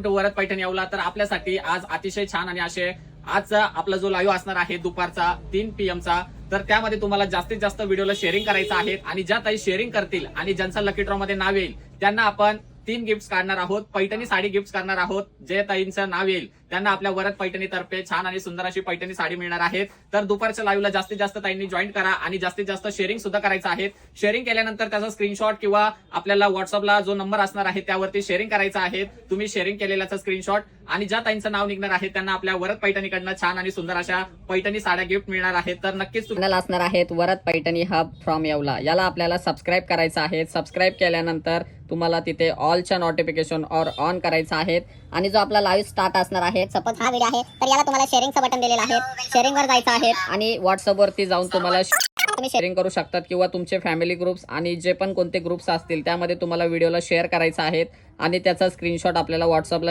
To Varad Paithan Yeola. तर आपल्यासाठी आज अतिशय छान आणि असे आजचा आपला जो लाईव्ह असणार आहे दुपारचा 3 PM चा, तर त्यामध्ये तुम्हाला जास्तीत जास्त व्हिडिओला शेअरिंग करायचं आहे आणि ज्या ताई शेअरिंग करतील आणि ज्यांचा लकी ड्रॉ मध्ये नाव येईल त्यांना आपण 3 गिफ्ट काढणार आहोत. पैठणी साडी गिफ्ट करणार आहोत. जे ताईंचं नाव येईल त्यांना आपल्या वरद पैठणी तर्फे छान आणि सुंदर अशी पैठणी साडी मिळणार आहे. तर दुपारच्या लाईव्हला जास्तीत जास्त ताईंनी जॉईन करा आणि जास्तीत जास्त शेअरिंग सुद्धा करायचं आहे. शेअरिंग केल्यानंतर त्याचा स्क्रीनशॉट किंवा आपल्याला व्हॉट्सअपला जो नंबर असणार आहे त्यावरती शेअरिंग करायचा आहे. तुम्ही शेअरिंग केलेल्याचा स्क्रीनशॉट आणि ज्या ताईंचं नाव निघणार आहे त्यांना आपल्या वरद पैठणीकडनं छान आणि सुंदर अशा पैठणी साड्या गिफ्ट मिळणार आहेत. तर नक्कीच चॅनल असणार आहेत वरद पैठणी हब फ्रॉम येवला. याला आपल्याला सबस्क्राईब करायचं आहे. सबस्क्राईब केल्यानंतर तुम्हाला तिथे ऑलच्या नोटिफिकेशन ऑन करायचं आहेत आणि जो आपला लाईव्ह स्टार्ट असणार आहे, सपोज हा व्हिडिओ आहे तर याला तुम्हाला शेअरिंगचं बटन दिलेलं आहे. शेअरिंग वर जायचं आहे आणि व्हॉट्सअप वरती जाऊन तुम्हाला तुम्ही शेअरिंग करू शकतात किंवा तुमचे फॅमिली ग्रुप्स आणि जे पण कोणते ग्रुप्स असतील त्यामध्ये तुम्हाला व्हिडिओला शेअर करायचा आहेत आणि त्याचा स्क्रीनशॉट आपल्याला व्हॉट्सअपला